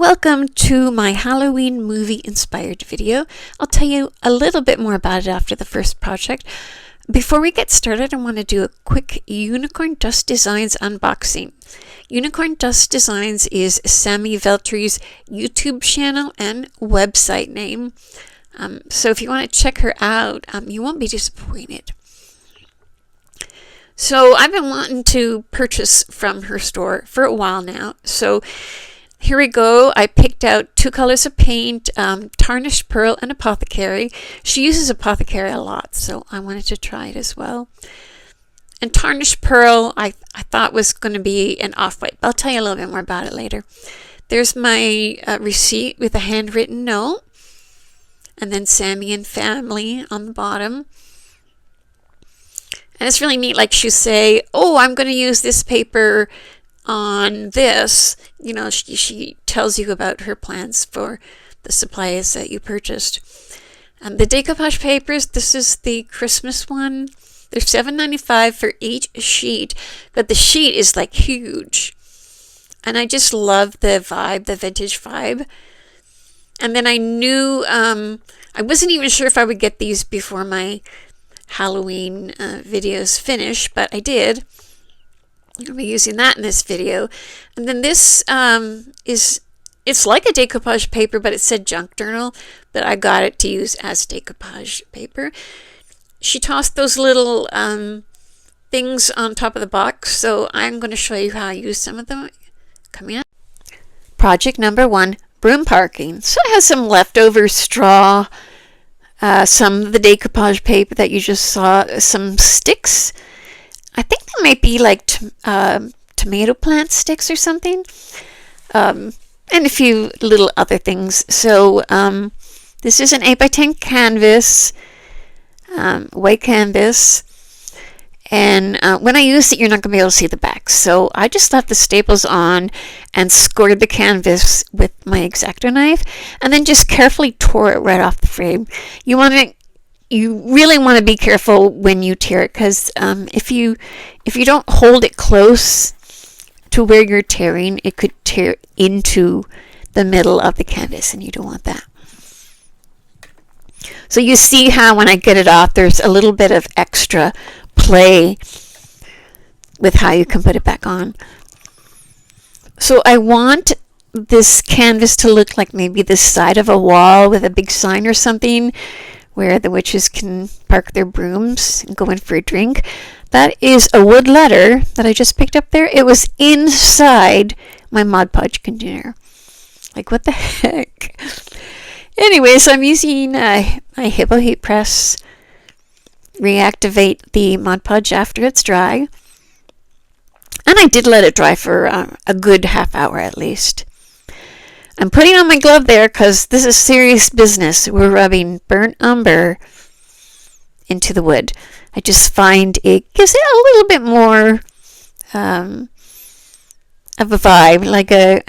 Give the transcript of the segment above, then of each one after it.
Welcome to my Halloween movie inspired video. I'll tell you a little bit more about it after the first project. Before we get started, I want to do a quick Unicorn Dust Designs unboxing. Unicorn Dust Designs is Sammy Veltri's YouTube channel and website name. So if you want to check her out, you won't be disappointed. So I've been wanting to purchase from her store for a while now. So here we go. I picked out 2 colors of paint, Tarnished Pearl and Apothecary. She uses Apothecary a lot, so I wanted to try it as well. And Tarnished Pearl, I thought was going to be an off-white. I'll tell you a little bit more about it later. There's my receipt with a handwritten note. And then Sammy and Family on the bottom. And it's really neat, like she say, oh, I'm going to use this paper on this. You know, she tells you about her plans for the supplies that you purchased. The decoupage papers, this is the Christmas one. They're $7.95 for each sheet, but the sheet is like huge. And I just love the vibe, the vintage vibe. And then I knew, I wasn't even sure if I would get these before my Halloween videos finish, but I did. I'll be using that in this video. And then this it's like a decoupage paper, but it said junk journal, but I got it to use as decoupage paper. She tossed those little things on top of the box, so I'm going to show you how I use some of them coming up. Project number 1, broom parking. So it has some leftover straw, some of the decoupage paper that you just saw, some sticks. I think they might be like tomato plant sticks or something, and a few little other things. So this is an 8x10 canvas, white canvas, and when I use it, you're not going to be able to see the back. So I just left the staples on and scored the canvas with my X-Acto knife, and then just carefully tore it right off the frame. You really want to be careful when you tear it, because if you don't hold it close to where you're tearing, it could tear into the middle of the canvas, and you don't want that. So you see how when I get it off, there's a little bit of extra play with how you can put it back on. So I want this canvas to look like maybe the side of a wall with a big sign or something, where the witches can park their brooms and go in for a drink. That is a wood letter that I just picked up there. It was inside my Mod Podge container. Like, what the heck? Anyways, I'm using my Hippo Heat Press. Reactivate the Mod Podge after it's dry. And I did let it dry for a good half hour at least. I'm putting on my glove there because this is serious business. We're rubbing burnt umber into the wood. I just find it gives it a little bit more of a vibe, like a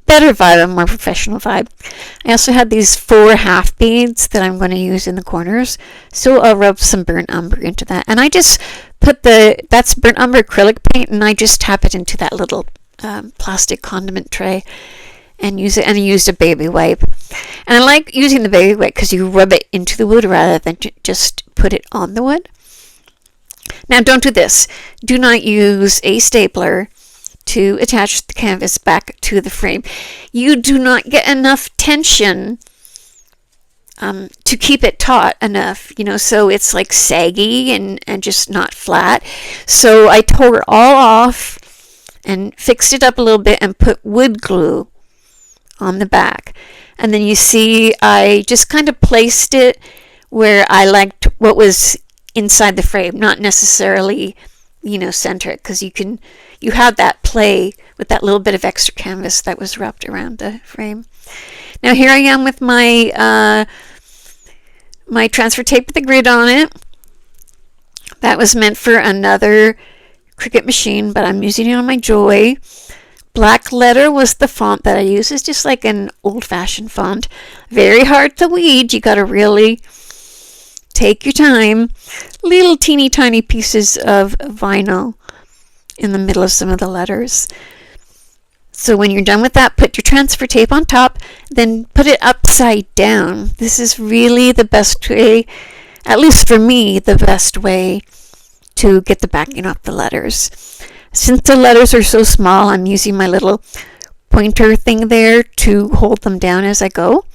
better vibe, a more professional vibe. I also had these 4 half beads that I'm going to use in the corners, so I'll rub some burnt umber into that. And I just put that's burnt umber acrylic paint, and I just tap it into that little plastic condiment tray and use it. And I used a baby wipe, and I like using the baby wipe because you rub it into the wood rather than just put it on the wood. Now, don't do this. Do not use a stapler to attach the canvas back to the frame. You do not get enough tension to keep it taut enough, so it's like saggy and just not flat. So I tore it all off and fixed it up a little bit and put wood glue on the back. And then you see I just kind of placed it where I liked what was inside the frame, not necessarily center it, because you have that play with that little bit of extra canvas that was wrapped around the frame. Now here I am with my my transfer tape with the grid on it. That was meant for another Cricut machine, but I'm using it on my Joy. Black letter was the font that I use. It's just like an old-fashioned font. Very hard to weed. You got to really take your time. Little teeny tiny pieces of vinyl in the middle of some of the letters. So when you're done with that, put your transfer tape on top, then put it upside down. This is really the best way, at least for me, the best way to get the backing off the letters. Since the letters are so small, I'm using my little pointer thing there to hold them down as I go.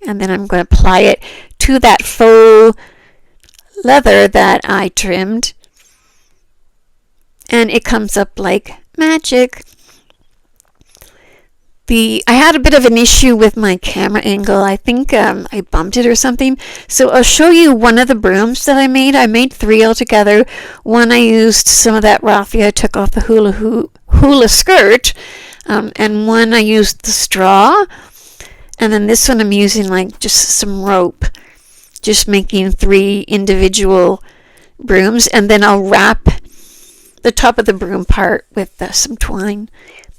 And then I'm going to apply it to that faux leather that I trimmed. And it comes up like magic. I had a bit of an issue with my camera angle. I think I bumped it or something. So I'll show you one of the brooms that I made. I made 3 altogether. One I used some of that raffia I took off the hula skirt. And one I used the straw. And then this one I'm using like just some rope. Just making 3 individual brooms. And then I'll wrap the top of the broom part with some twine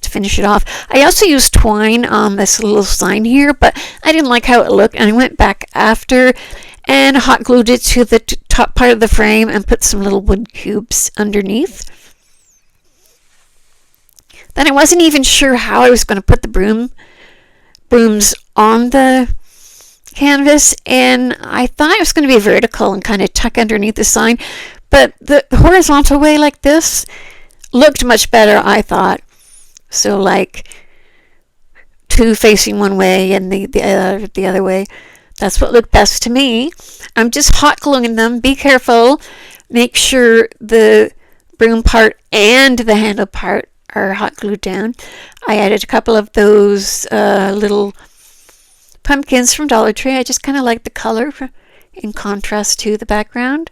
to finish it off. I also used twine on this little sign here, but I didn't like how it looked, and I went back after and hot glued it to the top part of the frame and put some little wood cubes underneath. Then I wasn't even sure how I was going to put the brooms on the canvas, and I thought it was going to be vertical and kind of tuck underneath the sign, but the horizontal way like this looked much better, I thought. So like 2 facing one way and the other way. That's what looked best to me. I'm just hot gluing them. Be careful. Make sure the broom part and the handle part are hot glued down. I added a couple of those little pumpkins from Dollar Tree. I just kind of like the color in contrast to the background.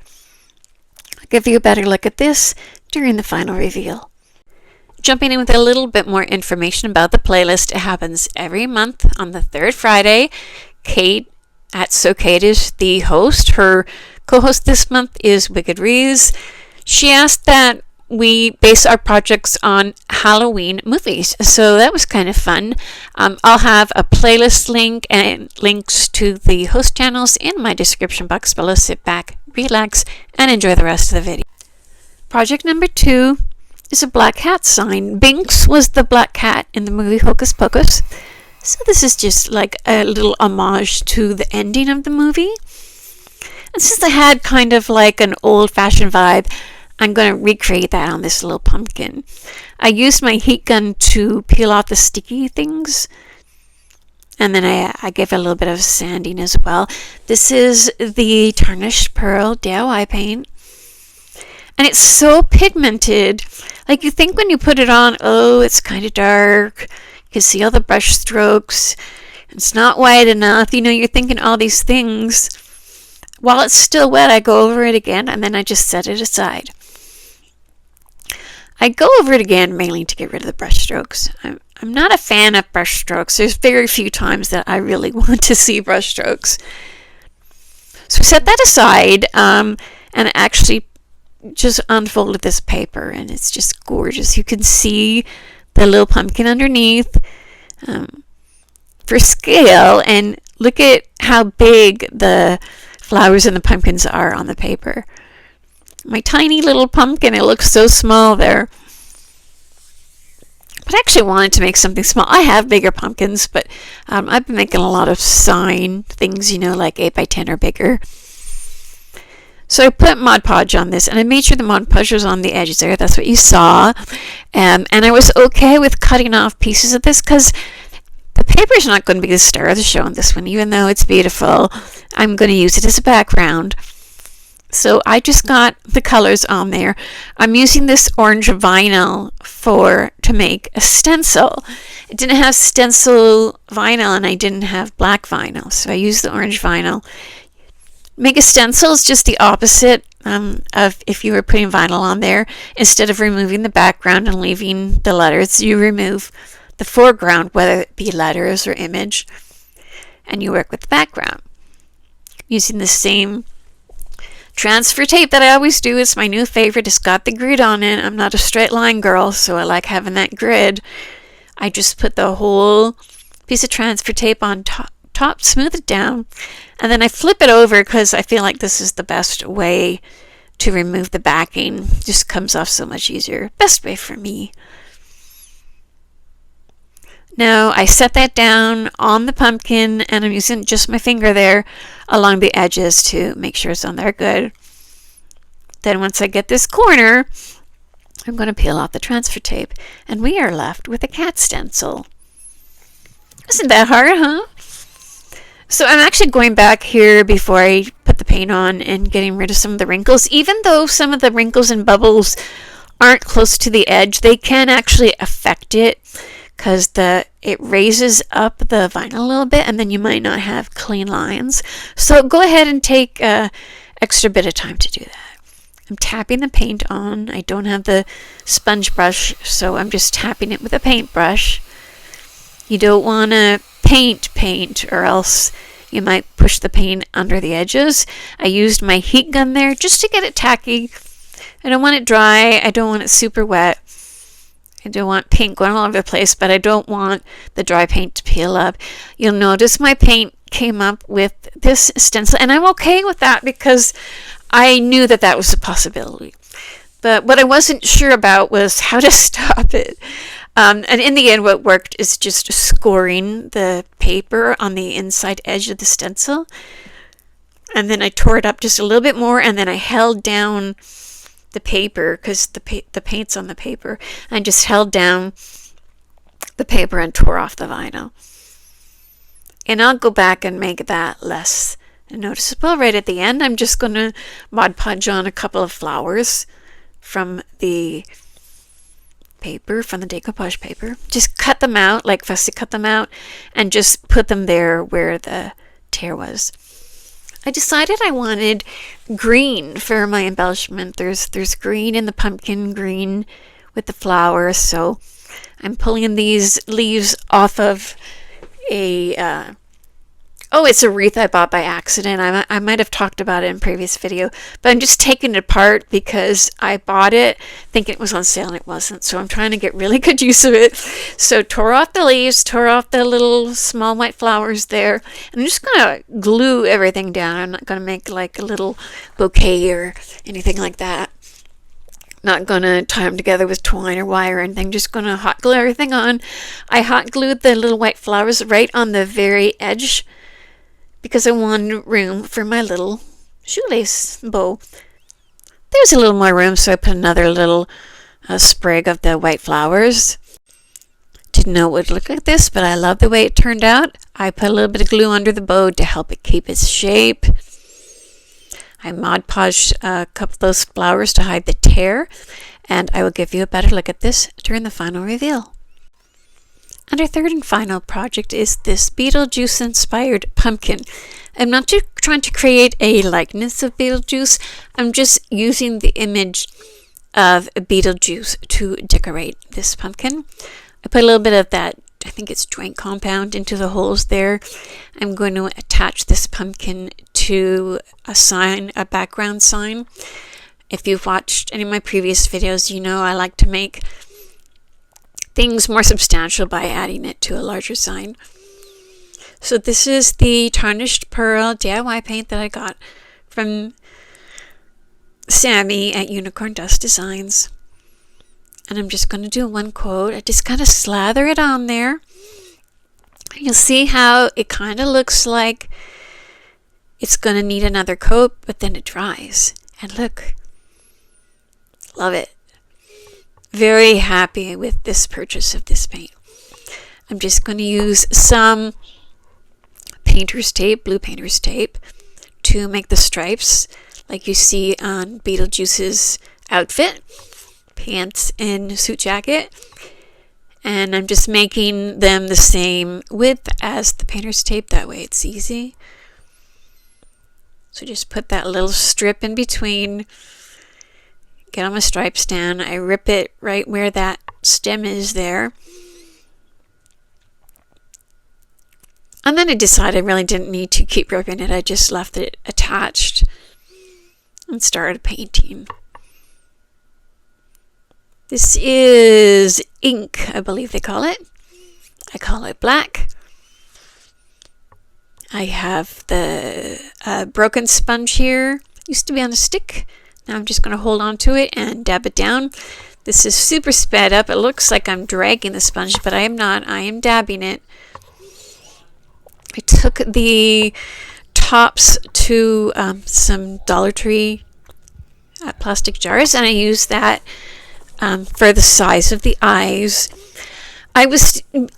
I'll give you a better look at this during the final reveal. Jumping in with a little bit more information about the playlist. It happens every month on the 3rd Friday. Kate is the host. Her co-host this month is Wicked Rees. She asked that we base our projects on Halloween movies, so that was kind of fun. I'll have a playlist link and links to the host channels in my description box below. Sit back, relax, and enjoy the rest of the video. Project number 2 is a black cat sign. Binks was the black cat in the movie Hocus Pocus. So this is just like a little homage to the ending of the movie. And since I had kind of like an old-fashioned vibe, I'm going to recreate that on this little pumpkin. I used my heat gun to peel off the sticky things. And then I gave it a little bit of sanding as well. This is the Tarnished Pearl DIY paint. And it's so pigmented. Like you think when you put it on, oh, it's kind of dark. You can see all the brush strokes. It's not wide enough. You know, you're thinking all these things. While it's still wet, I go over it again, and then I just set it aside. I go over it again mainly to get rid of the brush strokes. I'm not a fan of brush strokes. There's very few times that I really want to see brush strokes. So set that aside, and I actually just unfolded this paper, and it's just gorgeous. You can see the little pumpkin underneath for scale, and look at how big the flowers and the pumpkins are on the paper. My tiny little pumpkin, it looks so small there. But I actually wanted to make something small. I have bigger pumpkins, but I've been making a lot of sign things, you know, like 8 by 10 or bigger. So I put Mod Podge on this, and I made sure the Mod Podge was on the edges there. That's what you saw. And I was okay with cutting off pieces of this because the paper is not going to be the star of the show on this one, even though it's beautiful. I'm going to use it as a background. So I just got the colors on there. I'm using this orange vinyl to make a stencil. It didn't have stencil vinyl, and I didn't have black vinyl, so I used the orange vinyl. Make a stencil is just the opposite of if you were putting vinyl on there. Instead of removing the background and leaving the letters, you remove the foreground, whether it be letters or image, and you work with the background. Using the same transfer tape that I always do. It's my new favorite. It's got the grid on it. I'm not a straight line girl, so I like having that grid. I just put the whole piece of transfer tape on top, smooth it down, and then I flip it over because I feel like this is the best way to remove the backing. It just comes off so much easier. Best way for me. Now I set that down on the pumpkin, and I'm using just my finger there along the edges to make sure it's on there good. Then once I get this corner, I'm going to peel off the transfer tape, and we are left with a cat stencil. Isn't that hard, huh? So I'm actually going back here before I put the paint on and getting rid of some of the wrinkles. Even though some of the wrinkles and bubbles aren't close to the edge, they can actually affect it because it raises up the vinyl a little bit, and then you might not have clean lines. So go ahead and take an extra bit of time to do that. I'm tapping the paint on. I don't have the sponge brush, so I'm just tapping it with a paintbrush. You don't want to paint, or else you might push the paint under the edges. I used my heat gun there just to get it tacky. I don't want it dry. I don't want it super wet. I don't want paint going all over the place, but I don't want the dry paint to peel up. You'll notice my paint came up with this stencil, and I'm okay with that because I knew that that was a possibility. But what I wasn't sure about was how to stop it. And in the end, what worked is just scoring the paper on the inside edge of the stencil. And then I tore it up just a little bit more, and then I held down the paper because the paint's on the paper. I just held down the paper and tore off the vinyl. And I'll go back and make that less noticeable. Right at the end, I'm just going to Mod Podge on a couple of flowers from the paper, from the decoupage paper. Just cut them out, like fussy cut them out, and just put them there where the tear was. I decided I wanted green for my embellishment. There's green in the pumpkin, green with the flowers, so I'm pulling these leaves off of a it's a wreath I bought by accident. I might have talked about it in a previous video, but I'm just taking it apart because I bought it thinking it was on sale and it wasn't. So I'm trying to get really good use of it. So tore off the leaves, tore off the little small white flowers there. And I'm just going to glue everything down. I'm not going to make like a little bouquet or anything like that. Not going to tie them together with twine or wire or anything. Just going to hot glue everything on. I hot glued the little white flowers right on the very edge because I wanted room for my little shoelace bow. There was a little more room, so I put another little sprig of the white flowers. Didn't know it would look like this, but I love the way it turned out. I put a little bit of glue under the bow to help it keep its shape. I Mod Podged a couple of those flowers to hide the tear, and I will give you a better look at this during the final reveal. And our third and final project is this Beetlejuice inspired pumpkin. I'm not trying to create a likeness of Beetlejuice. I'm just using the image of Beetlejuice to decorate this pumpkin. I put a little bit of that, I think it's joint compound, into the holes there. I'm going to attach this pumpkin to a sign, a background sign. If you've watched any of my previous videos, you know I like to make things more substantial by adding it to a larger sign. So this is the Tarnished Pearl DIY paint that I got from Sammy at Unicorn Dust Designs. And I'm just going to do one coat. I just kind of slather it on there. You'll see how it kind of looks like it's going to need another coat, but then it dries. And look, love it. Very happy with this purchase of this paint. I'm just going to use some painter's tape, blue painter's tape, to make the stripes like you see on Beetlejuice's outfit, pants and suit jacket. And I'm just making them the same width as the painter's tape, that way it's easy. So just put that little strip in between. Get on my stripe stand. I rip it right where that stem is there. And then I decided I really didn't need to keep ripping it. I just left it attached and started painting. This is ink, I believe they call it. I call it black. I have the broken sponge here. Used to be on a stick. Now I'm just going to hold on to it and dab it down. This is super sped up. It looks like I'm dragging the sponge, but I am not. I am dabbing it. I took the tops to some Dollar Tree plastic jars, and I used that for the size of the eyes. The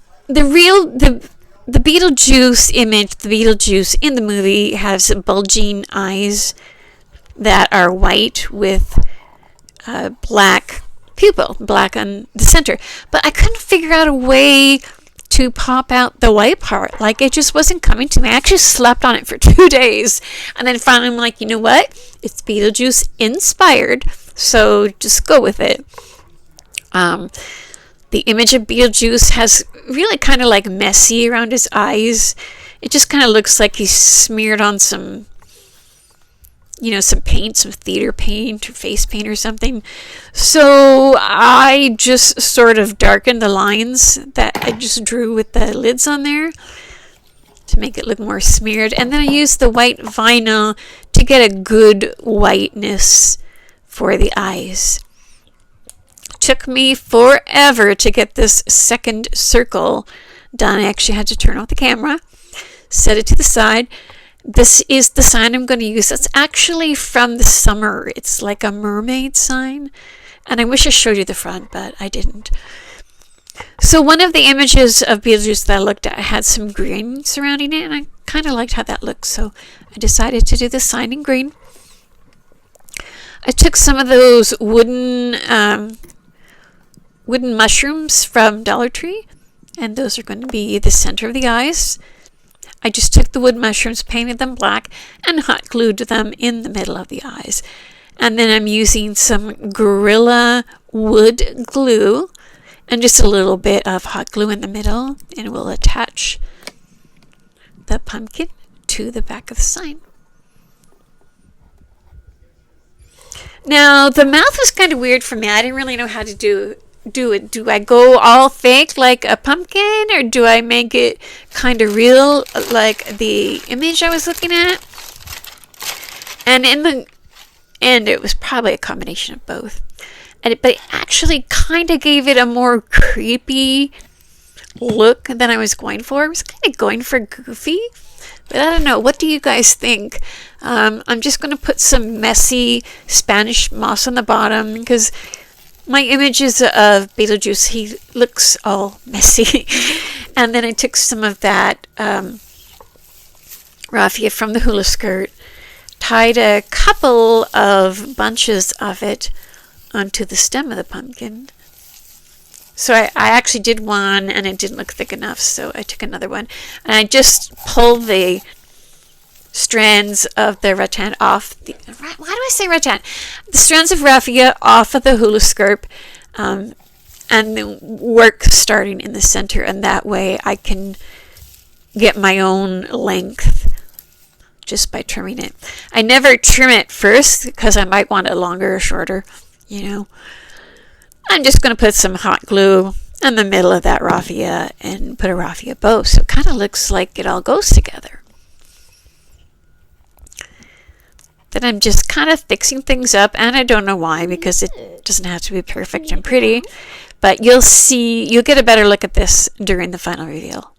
Beetlejuice image, the Beetlejuice in the movie has bulging eyes that are white with black pupil, black on the center. But I couldn't figure out a way to pop out the white part. Like, it just wasn't coming to me. I actually slept on it for 2 days. And then finally I'm like, you know what? It's Beetlejuice inspired, so just go with it. The image of Beetlejuice has really kind of like messy around his eyes. It just kind of looks like he's smeared on some paint, some theater paint or face paint or something. So I just sort of darkened the lines that I just drew with the lids on there to make it look more smeared. And then I used the white vinyl to get a good whiteness for the eyes. Took me forever to get this second circle done. I actually had to turn off the camera, set it to the side. This is the sign I'm going to use. That's actually from the summer. It's like a mermaid sign. And I wish I showed you the front, but I didn't. So one of the images of Beetlejuice that I looked at had some green surrounding it, and I kind of liked how that looked. So I decided to do the sign in green. I took some of those wooden mushrooms from Dollar Tree, and those are going to be the center of the eyes. I just took the wood mushrooms, painted them black, and hot glued them in the middle of the eyes. And then I'm using some Gorilla wood glue and just a little bit of hot glue in the middle, and we'll attach the pumpkin to the back of the sign. Now, the mouth was kind of weird for me. I didn't really know how to do it. Do I go all fake like a pumpkin, or do I make it kind of real like the image I was looking at? And in the end, it was probably a combination of both. But it actually kind of gave it a more creepy look than I was going for. I was kind of going for goofy, but I don't know. What do you guys think? I'm just going to put some messy Spanish moss on the bottom because my images of Beetlejuice, he looks all messy. And then I took some of that raffia from the hula skirt, tied a couple of bunches of it onto the stem of the pumpkin. So I actually did one, and it didn't look thick enough, so I took another one. And I just pulled the strands of the rattan off. Why do I say rattan? The strands of raffia off of the hula skirt, and the work starting in the center, and that way I can get my own length just by trimming it. I never trim it first because I might want it longer or shorter, I'm just going to put some hot glue in the middle of that raffia and put a raffia bow, so it kind of looks like it all goes together. Then I'm just kind of fixing things up, and I don't know why, because it doesn't have to be perfect and pretty, but you'll get a better look at this during the final reveal.